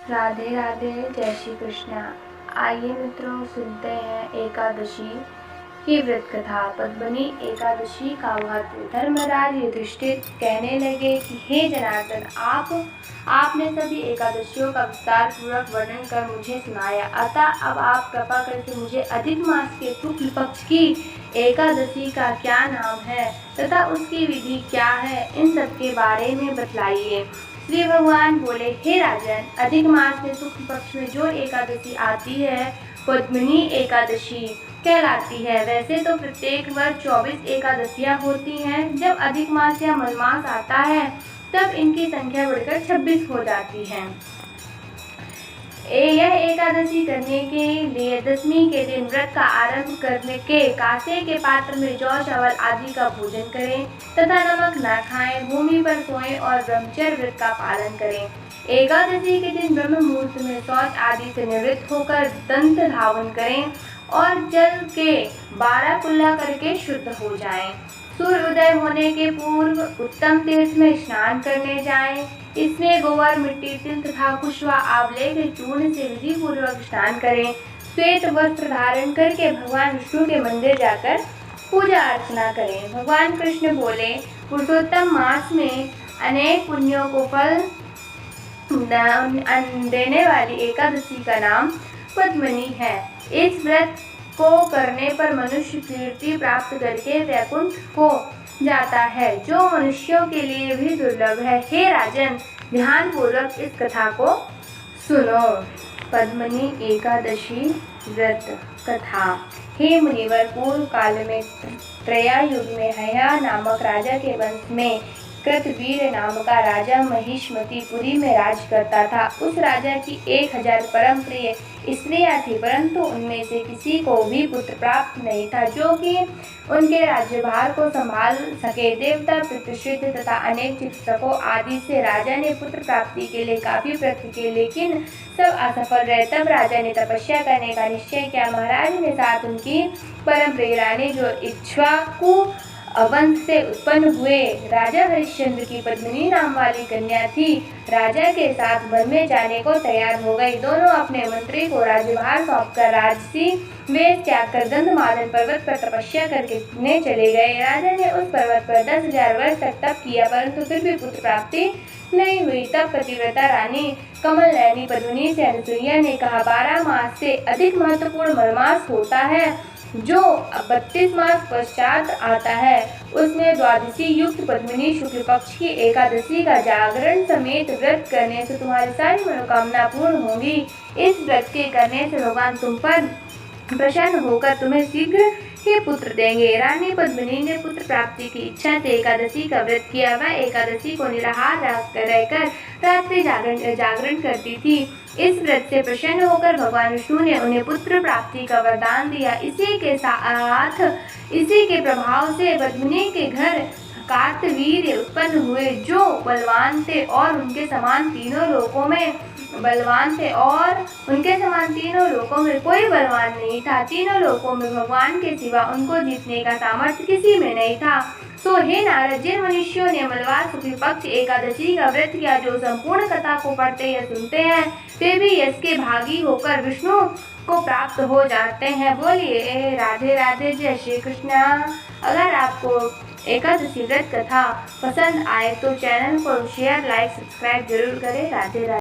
राधे राधे, जय श्री कृष्णा। आइए मित्रों, सुनते हैं एकादशी की व्रत कथा। पद्मिनी एकादशी का महत्व। धर्मराज युधिष्ठिर कहने लगे कि हे जनार्दन, आपने सभी एकादशियों का विस्तार पूर्वक वर्णन कर मुझे सुनाया, अतः अब आप कृपा करके मुझे अधिक मास के शुक्ल पक्ष की एकादशी का क्या नाम है तथा उसकी विधि क्या है, इन सब के बारे में बतलाइए। श्री भगवान बोले, हे राजन, अधिक मास में शुक्ल पक्ष में जो एकादशी आती है पद्मिनी एकादशी कहलाती है। वैसे तो प्रत्येक वर्ष 24 एकादशियां होती हैं। जब अधिक मास या मलमास आता है तब इनकी संख्या बढ़कर 26 हो जाती है। यह एकादशी करने के लिए दशमी के दिन व्रत का आरंभ करने के कांसे के पात्र में जौ चावल आदि का भोजन करें तथा नमक न खाएं, भूमि पर सोएं और ब्रह्मचर्य व्रत का पालन करें। एकादशी के दिन ब्रह्म मुहूर्त में शौच आदि से निवृत्त होकर दंत धावन करें और जल के 12 कुल्ला करके शुद्ध हो जाएं। सूर्योदय होने के पूर्व उत्तम तीर्थ में स्नान करने जाएं। इसमें गोबर, मिट्टी, तिल तथा कुशवा आंवले के चूर्ण से विधि पूर्वक स्नान करें। श्वेत वस्त्र धारण करके भगवान विष्णु के मंदिर जाकर पूजा अर्चना करें। भगवान कृष्ण बोले, पुरुषोत्तम मास में अनेक पुण्यों को फल देने वाली एकादशी का नाम पद्मिनी है। इस व्रत को करने पर मनुष्य कीर्ति प्राप्त करके वैकुंठ को जाता है, जो मनुष्यों के लिए भी दुर्लभ है। हे राजन, ध्यान पूर्वक इस कथा को सुनो। पद्मिनी एकादशी व्रत कथा। हे मुनिवर, पूर्व काल में त्रेता युग में हया नामक राजा के वंश में कृतवीर नाम का राजा महिष्मती पुरी में राज करता था। उस राजा की 1000 परम प्रिय स्त्रियां थी, परंतु उनमें से किसी को भी पुत्र प्राप्त नहीं था जो कि उनके राज्यभार को संभाल सके। देवता, पितृसिद्ध तथा अनेक चिकित्सकों आदि से राजा ने पुत्र प्राप्ति के लिए काफी प्रयत्न किए, लेकिन सब असफल रहे। तब राजा ने तपस्या करने का निश्चय किया। महाराज ने साथ उनकी परम प्रिय रानी, जो इक्ष्वाकु वंश से उत्पन्न हुए राजा हरिश्चंद्र की पद्मिनी नाम वाली कन्या थी, राजा के साथ वन में जाने को तैयार हो गई। दोनों अपने मंत्री को राज्यभार सौंपकर राजसी वेश त्याग कर गंधमादन पर्वत पर तपस्या करने चले गए। राजा ने उस पर्वत पर 10,000 वर्ष तक तप किया, परंतु फिर भी पुत्र प्राप्ति नहीं हुई। तब पतिव्रता रानी कमल नयनी पद्मिनी से अनुसुईया ने कहा, 12 मास से अधिक महत्वपूर्ण मलमास होता है जो 32 मास पश्चात आता है। उसमें द्वादशी युक्त पद्मिनी शुक्ल पक्ष की एकादशी का जागरण समेत व्रत करने से तुम्हारी सारी मनोकामना पूर्ण होगी। इस व्रत के करने से भगवान तुम पर प्रसन्न होकर तुम्हें शीघ्र ही पुत्र देंगे। रानी पद्मिनी ने पुत्र प्राप्ति की इच्छा से एकादशी का व्रत किया। वह एकादशी को निराहार रहकर रात्रि जागरण करती थी। इस व्रत से प्रसन्न होकर भगवान विष्णु ने उन्हें पुत्र प्राप्ति का वरदान दिया। इसी के प्रभाव से पद्मिनी के घर कार्तवीर्य उत्पन्न हुए, जो बलवान थे और उनके समान तीनों लोकों में कोई बलवान नहीं था। तीनों लोकों में भगवान के सिवा उनको जीतने का सामर्थ्य किसी में नहीं था। सो हे नारद, जिन मनुष्यों ने मलवार शुक्ल पक्ष एकादशी का व्रत किया, जो संपूर्ण कथा को पढ़ते या सुनते हैं, वे भी यश के भागी होकर विष्णु को प्राप्त हो जाते हैं। बोलिए राधे राधे, जय श्री कृष्णा। अगर आपको एकादशी व्रत कथा पसंद आए तो चैनल को शेयर, लाइक, सब्सक्राइब जरूर करें। राधे राधे।